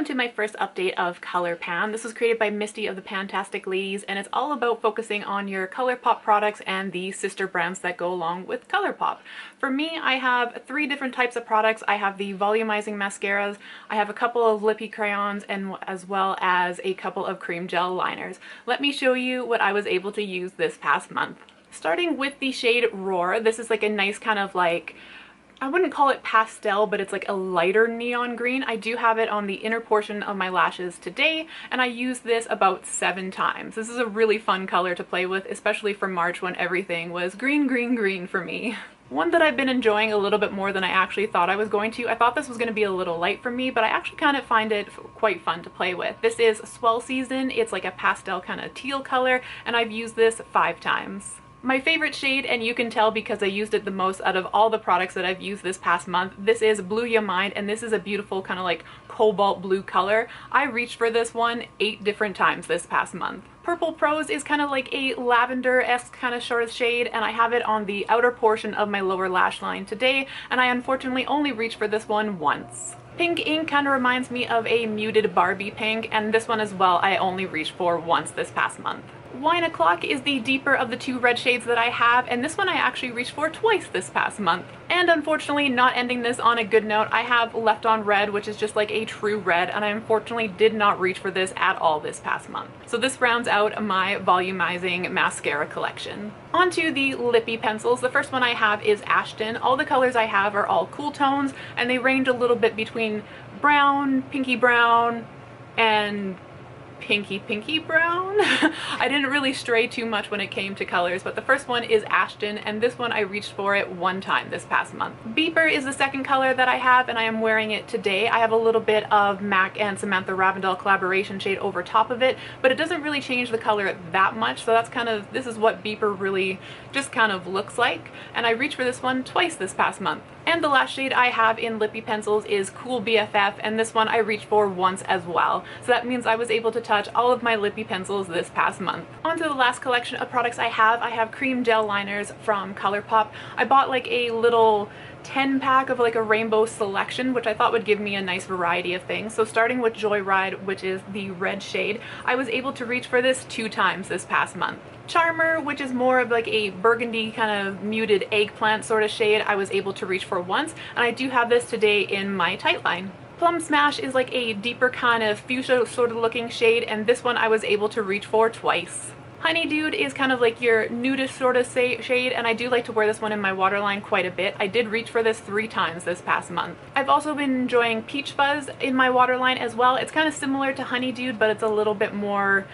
Welcome to my first update of Colourpan. This was created by Misty of the Pantastic ladies, and it's all about focusing on your Colourpop products and the sister brands that go along with Colourpop. For me, I have 3 different types of products. I have the volumizing mascaras, I have a couple of lippy crayons, and as well as a couple of cream gel liners. Let me show you what I was able to use this past month. Starting with the shade Roar, this is like a nice kind of like, I wouldn't call it pastel, but it's like a lighter neon green. I do have it on the inner portion of my lashes today, and I used this about 7 times. This is a really fun color to play with, especially for March when everything was green, green, green for me. One that I've been enjoying a little bit more than I actually thought I was going to. I thought this was going to be a little light for me, but I actually kind of find it quite fun to play with. This is Swell Season. It's like a pastel kind of teal color, and I've used this 5 times. My favorite shade, and you can tell because I used it the most out of all the products that I've used this past month, this is Blue Ya Mind, and this is a beautiful kind of like cobalt blue color. I reached for this one 8 different times this past month. Purple Prose is kind of like a lavender-esque kind of sort of shade, and I have it on the outer portion of my lower lash line today, and I unfortunately only reached for this one once. Pink Ink kind of reminds me of a muted Barbie pink, and this one as well I only reached for once this past month. Wine O'Clock is the deeper of the 2 red shades that I have, and this one I actually reached for twice this past month. And unfortunately, not ending this on a good note, I have Left On Red, which is just like a true red, and I unfortunately did not reach for this at all this past month. So this rounds out my volumizing mascara collection. Onto the lippy pencils. The first one I have is Ashton. All the colors I have are all cool tones, and they range a little bit between brown, pinky brown, and pinky brown. I didn't really stray too much when it came to colors, but the first one is Ashton, and this one I reached for it 1 time this past month. Beeper is the second color that I have, and I am wearing it today. I have a little bit of MAC and Samantha Ravindell collaboration shade over top of it, but it doesn't really change the color that much, so that's kind of, this is what Beeper really just kind of looks like, and I reached for this one twice this past month. And the last shade I have in lippy pencils is Cool BFF, and this one I reached for once as well. So that means I was able to touch all of my lippy pencils this past month. On to the last collection of products I have cream gel liners from Colourpop. I bought like a little 10-pack of like a rainbow selection, which I thought would give me a nice variety of things. So starting with Joyride, which is the red shade, I was able to reach for this 2 times this past month. Charmer, which is more of like a burgundy kind of muted eggplant sort of shade, I was able to reach for once, and I do have this today in my tight line. Plum Smash is like a deeper kind of fuchsia sort of looking shade, and this one I was able to reach for twice. Honeydude is kind of like your nudist sort of shade, and I do like to wear this one in my waterline quite a bit. I did reach for this 3 times this past month. I've also been enjoying Peach Fuzz in my waterline as well. It's kind of similar to Honeydude, but it's a little bit more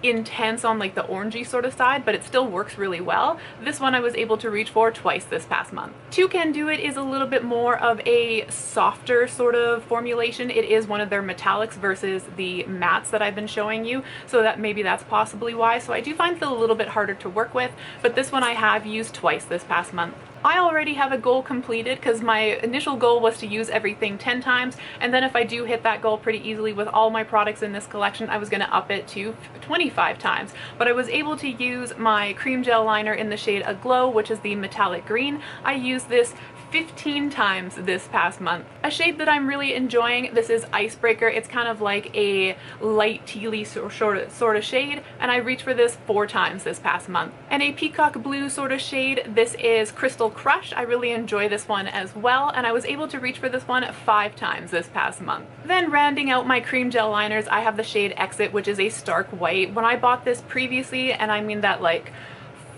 intense on like the orangey sort of side, but it still works really well. This one I was able to reach for twice this past month. Toucan Do It is a little bit more of a softer sort of formulation. It is one of their metallics versus the mattes that I've been showing you, so that maybe that's possibly why. So I do find it a little bit harder to work with, but this one I have used twice this past month. I already have a goal completed because my initial goal was to use everything 10 times, and then if I do hit that goal pretty easily with all my products in this collection, I was going to up it to 25 times. But I was able to use my cream gel liner in the shade Aglow, which is the metallic green. I used this 15 times this past month. A shade that I'm really enjoying, this is Icebreaker. It's kind of like a light tealy sort of shade, and I reached for this 4 times this past month. And a peacock blue sort of shade, this is Crystal Crush. I really enjoy this one as well, and I was able to reach for this one 5 times this past month. Then rounding out my cream gel liners, I have the shade Exit, which is a stark white. When I bought this previously, and I mean that like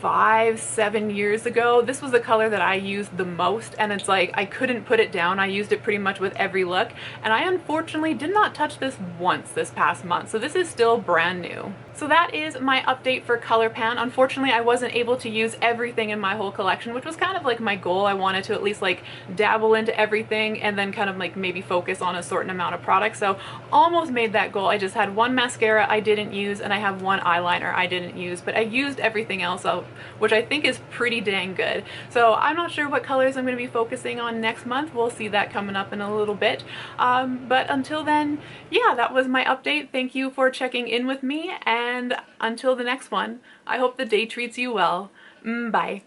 5-7 years ago, this was the color that I used the most, and it's like I couldn't put it down. I used it pretty much with every look, and I unfortunately did not touch this once this past month, so this is still brand new. So that is my update for Colourpan. Unfortunately, I wasn't able to use everything in my whole collection, which was kind of like my goal. I wanted to at least like dabble into everything and then kind of like maybe focus on a certain amount of products. So almost made that goal. I just had 1 mascara I didn't use, and I have 1 eyeliner I didn't use, but I used everything else out, which I think is pretty dang good. So I'm not sure what colors I'm going to be focusing on next month. We'll see that coming up in a little bit. But until then, yeah, that was my update. Thank you for checking in with me, and until the next one, I hope the day treats you well. Bye.